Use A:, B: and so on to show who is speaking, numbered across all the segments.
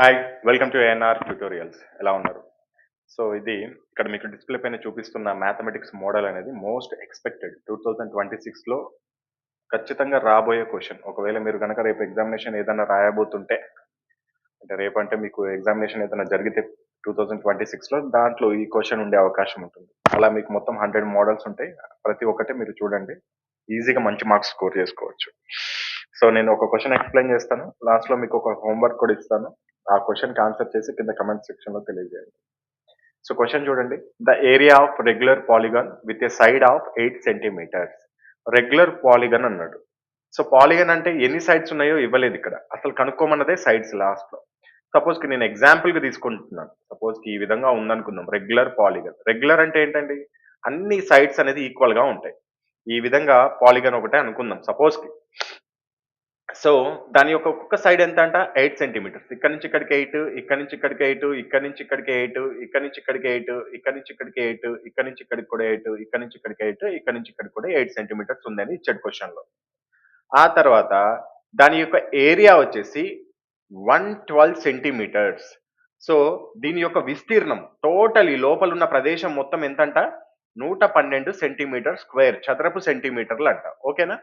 A: Hi! Welcome to ANR tutorials. ఎలా ఉన్నారు? So, ఇది ఇక్కడ మీకు డిస్‌ప్లే పైన చూపిస్తున్న మ్యాథమెటిక్స్ మోడల్ అనేది మోస్ట్ ఎక్స్‌పెక్టెడ్ 2026లో ఖచ్చితంగా రాబోయే క్వెషన్. ఒకవేళ మీరు గనక రేపు ఎగ్జామినేషన్ ఏదన్నా రాయబోతుంటే, అంటే రేపంటే మీకు ఎగ్జామినేషన్ ఏదైనా జరిగితే 2026లో దాంట్లో ఈ క్వెషన్ ఉండే అవకాశం ఉంటుంది. అలా మీకు మొత్తం 100 మోడల్స్ ఉంటాయి. ప్రతి ఒక్కటి మీరు చూడండి. ఈజీగా మంచి మార్క్స్ స్కోర్ చేసుకోవచ్చు. సో, నేను ఒక క్వెషన్ ఎక్స్‌ప్లెయిన్ చేస్తాను. లాస్ట్‌లో మీకు ఒక హోంవర్క్ కూడా ఇస్తాను. ఆ క్వెషన్‌కి ఆన్సర్ చేసి కింద కామెంట్ సెక్షన్‌లో తెలియజేయండి. సో, క్వెషన్ చూడండి. The area of regular polygon with a side of 8 centimetres. Regular polygon అన్నాడు. సో, పాలిగాన్ అంటే ఎన్ని సైడ్స్ ఉన్నాయో ఇవ్వలేదు ఇక్కడ. అసలు కనుక్కోమన్నదే సైడ్స్ లాస్ట్‌లో. సపోజ్‌కి నేను ఎగ్జాంపుల్‌గా తీసుకుంటున్నాను. సపోజ్‌కి ఈ విధంగా ఉందనుకుందాం. Regular polygon. రెగ్యులర్ అంటే ఏంటండి? అన్ని సైడ్స్ అనేది ఈక్వల్‌గా ఉంటాయి. ఈ విధంగా పాలిగాన్ ఒకటే అనుకుందాం సపోజ్‌కి. సో, దాని యొక్క ఒక్కొక్క సైడ్ ఎంతంట? 8 సెంటీమీటర్స్. ఇక్కడి నుంచి ఇక్కడికి 8, ఇక్కడి నుంచి ఇక్కడికి 8, ఇక్కడి నుంచి ఇక్కడికి 8, ఇక్కడి నుంచి ఇక్కడికి 8, ఇక్కడి నుంచి ఇక్కడికి 8, ఇక్కడి నుంచి ఇక్కడికి కూడా 8, ఇక్కడి నుంచి ఇక్కడికి 8, ఇక్కడి నుంచి ఇక్కడికి కూడా 8 సెంటీమీటర్స్ ఉందని ఇచ్చాడు క్వెషన్‌లో. ఆ తర్వాత దాని యొక్క ఏరియా వచ్చేసి 112 సెంటీమీటర్స్. సో, దీని యొక్క విస్తీర్ణం టోటల్ ఈ లోపలున్న ప్రదేశం మొత్తం ఎంతంట? 112 సెంటీమీటర్ స్క్వేర్ చదరపు సెంటీమీటర్లంట. ఓకేనా?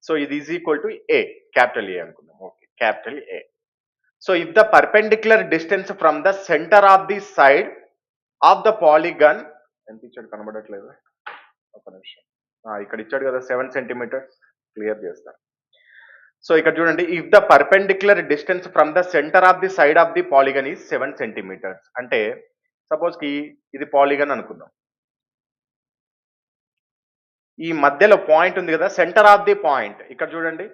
A: సో, ఇది is equal to A. Capital A అనుకుందాం. Okay. Capital A. So, if the perpendicular distance from the centre of the side of the polygon ఎంత ఇచ్చాడు కనబడట్లేదు. ఒక నిమిషం. ఇక్కడ ఇచ్చాడు కదా 7 సెంటీమీటర్స్ క్లియర్ చేస్తాను. సో, ఇక్కడ చూడండి. If the perpendicular distance from the centre of the side of the polygon is 7 centimetres. అంటే సపోజ్‌కి ఇది పాలిగన్ అనుకుందాం. ఈ మధ్యలో పాయింట్ ఉంది కదా! Centre of the point. ఇక్కడ చూడండి.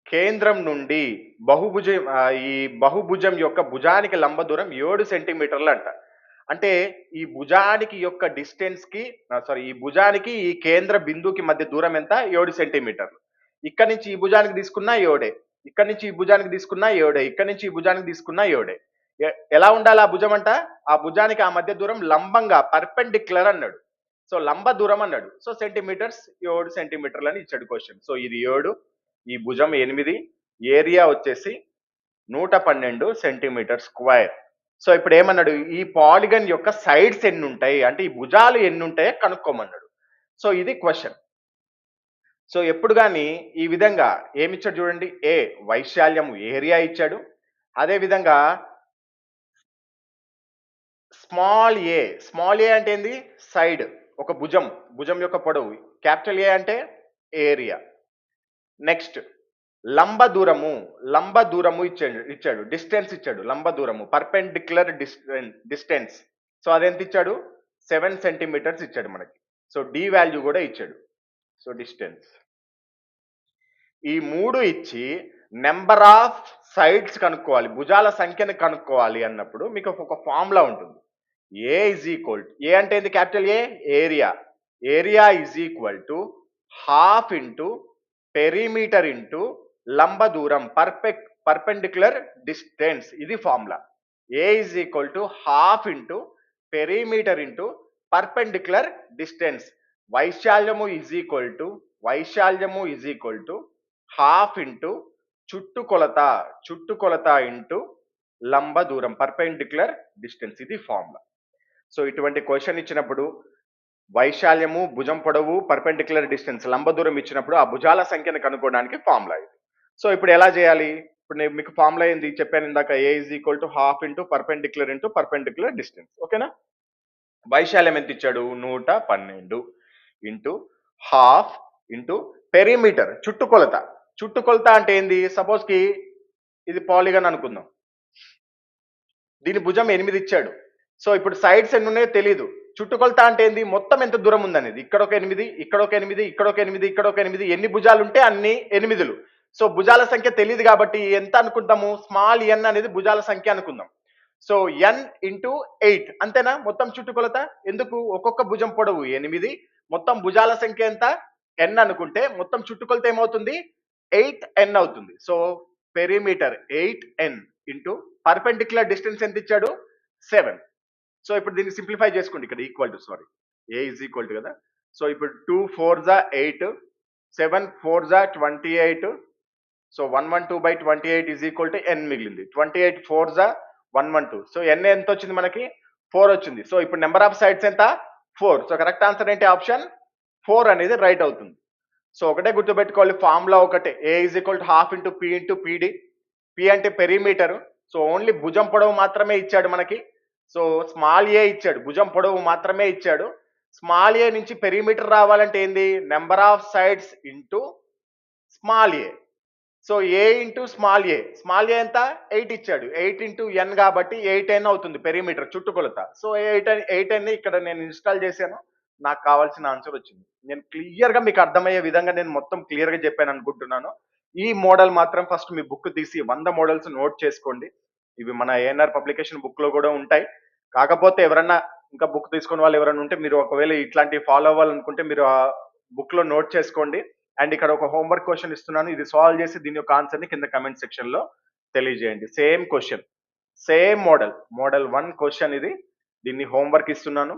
A: కేంద్రం నుండి ఈ బహుభుజం యొక్క భుజానికి లంబ దూరం 7 సెంటీమీటర్లంట. అంటే ఈ భుజానికి యొక్క డిస్టెన్స్‌కి ఈ భుజానికి ఈ కేంద్ర బిందువుకి మధ్య దూరం ఎంత? 7 సెంటీమీటర్లు. ఇక్కడి నుంచి ఈ భుజానికి తీసుకున్నా 7. ఇక్కడి నుంచి ఈ భుజానికి తీసుకున్నా 7. ఇక్కడి నుంచి ఈ భుజానికి తీసుకున్నా 7. ఎలా ఉండాలి ఆ భుజం అంట? ఆ భుజానికి ఆ మధ్య దూరం లంబంగా పర్పెండిక్యులర్ అన్నాడు. సో, లంబ దూరం అన్నాడు. సో, సెంటీమీటర్స్ 7 సెంటీమీటర్లని ఇచ్చాడు క్వెషన్. సో, ఇది 7, ఈ భుజం 8, ఏరియా వచ్చేసి 112 సెంటీమీటర్ స్క్వేర్. సో, ఇప్పుడు ఏమన్నాడు? ఈ పాలిగన్ యొక్క సైడ్స్ ఎన్నుంటాయి? అంటే ఈ భుజాలు ఎన్నుంటాయో కనుక్కోమన్నాడు. సో, ఇది క్వెషన్. సో, ఎప్పుడు గాని ఈ విధంగా ఏమిచ్చాడు చూడండి. వైశాల్యము ఏరియా ఇచ్చాడు. అదే విధంగా స్మాల్ ఏ అంటే ఏంది? సైడ్. ఒక భుజం. భుజం యొక్క పొడవు. క్యాపిటల్ ఏ అంటే ఏరియా. నెక్స్ట్ లంబ దూరము ఇచ్చాడు. డిస్టెన్స్ ఇచ్చాడు. లంబ దూరము. Perpendicular distance. సో, అదెంత ఇచ్చాడు? 7 సెంటీమీటర్స్ ఇచ్చాడు మనకి. సో, డి వాల్యూ కూడా ఇచ్చాడు. So, distance. ఈ 3 ఇచ్చి నెంబర్ ఆఫ్ సైడ్స్ కనుక్కోవాలి. భుజాల సంఖ్యను కనుక్కోవాలి అన్నప్పుడు మీకు ఒక ఫార్ములా ఉంటుంది. ఏ అంటే ఏంది? Capital A area. Area is equal to half into perimeter into లంబ దూరం పర్పెండిక్యులర్ డిస్టెన్స్. ఇది formula. A is equal to half into perimeter into perpendicular distance. వైశాల్యము is equal to half into చుట్టుకొలత into లంబ దూరం perpendicular distance. ఇది formula. So, ఇటువంటి question ఇచ్చినప్పుడు వైశాల్యము, భుజం పొడవు, పర్పెండిక్యులర్ డిస్టెన్స్ లంబ దూరం ఇచ్చినప్పుడు ఆ భుజాల సంఖ్యను కనుక్కోవడానికి ఫార్ములా ఇది. సో, ఇప్పుడు ఎలా చేయాలి? ఇప్పుడు నేను మీకు ఫార్ములా ఏంది చెప్పాను ఇందాక. A is equal to half into perpendicular distance. ఓకేనా? వైశాల్యం ఎంత ఇచ్చాడు? 112 ఇంటూ హాఫ్ ఇంటూ పెరిమీటర్ చుట్టుకొలత. చుట్టుకొలత అంటే ఏంది? సపోజ్‌కి ఇది పాలిగాన్ అనుకుందాం. దీని భుజం 8 ఇచ్చాడు. సో, ఇప్పుడు సైడ్స్ ఎన్ని ఉన్నాయో తెలీదు. చుట్టుకొలత అంటే ఏంది? మొత్తం ఎంత దూరం ఉందనేది. ఇక్కడ ఒక 8, ఇక్కడ ఒక 8, ఇక్కడ ఒక 8, ఇక్కడ ఒక 8. ఎన్ని భుజాలు ఉంటే అన్ని 8లు. సో, భుజాల సంఖ్య తెలీదు కాబట్టి ఎంత అనుకుంటాము? స్మాల్ ఎన్ అనేది భుజాల సంఖ్య అనుకుందాం. సో, ఎన్ ఇంటూ 8 అంతేనా? మొత్తం చుట్టుకొలత. ఎందుకు? ఒక్కొక్క భుజం పొడవు 8, మొత్తం భుజాల సంఖ్య ఎంత? ఎన్ అనుకుంటే మొత్తం చుట్టుకొలత ఏమవుతుంది? 8n అవుతుంది. So, perimeter 8n into perpendicular distance ఎంత ఇచ్చాడు? 7. సో, ఇప్పుడు దీన్ని సింప్లిఫై చేసుకోండి. ఇక్కడ equal to A is equal to కదా! సో, ఇప్పుడు 2 4 జా 8, 7 4 జా 28. So, 112/28 is equal to n మిగిలింది. 28 4 జా 1 1 2. సో n ఎంత వచ్చింది మనకి 4 వచ్చింది. సో ఇప్పుడు నెంబర్ ఆఫ్ సైడ్స్ ఎంత 4. సో కరెక్ట్ ఆన్సర్ ఏంటి ఆప్షన్ 4 అనేది రైట్ అవుతుంది. సో ఒకటే గుర్తుపెట్టుకోవాలి, ఫార్ములా ఒకటే, a is equal to half into P into PD. P అంటే పెరిమీటర్. సో ఓన్లీ భుజం పొడవు మాత్రమే ఇచ్చాడు మనకి. సో స్మాల్ ఏ ఇచ్చాడు, భుజం పొడవు మాత్రమే ఇచ్చాడు. స్మాల్ ఏ నుంచి పెరిమీటర్ రావాలంటే ఏంది, number of sides into small A. So A into small A ఎంత 8 ఇచ్చాడు, 8 ఇంటూ ఎన్ కాబట్టి 8n అవుతుంది పెరిమీటర్ చుట్టుకొలత. సో 8n ఇక్కడ నేను ఇన్స్టాల్ చేశాను, నాకు కావాల్సిన ఆన్సర్ వచ్చింది. నేను క్లియర్ గా మీకు అర్థమయ్యే విధంగా నేను మొత్తం క్లియర్ గా చెప్పాను అనుకుంటున్నాను. ఈ మోడల్ మాత్రం ఫస్ట్ మీ బుక్ తీసి 100 మోడల్స్ నోట్ చేసుకోండి. ఇవి మన ఏఎన్ఆర్ పబ్లికేషన్ బుక్ లో కూడా ఉంటాయి. కాకపోతే ఎవరన్నా ఇంకా బుక్ తీసుకున్న వాళ్ళు ఎవరైనా ఉంటే, మీరు ఒకవేళ ఇట్లాంటివి ఫాలో అవ్వాలనుకుంటే మీరు ఆ బుక్ లో నోట్ చేసుకోండి. అండ్ ఇక్కడ ఒక హోంవర్క్ క్వశ్చన్ ఇస్తున్నాను, ఇది సాల్వ్ చేసి దీని యొక్క ఆన్సర్ ని కింద కమెంట్ సెక్షన్ లో తెలియజేయండి. Same question, same model 1 question ఇది. దీన్ని హోంవర్క్ ఇస్తున్నాను.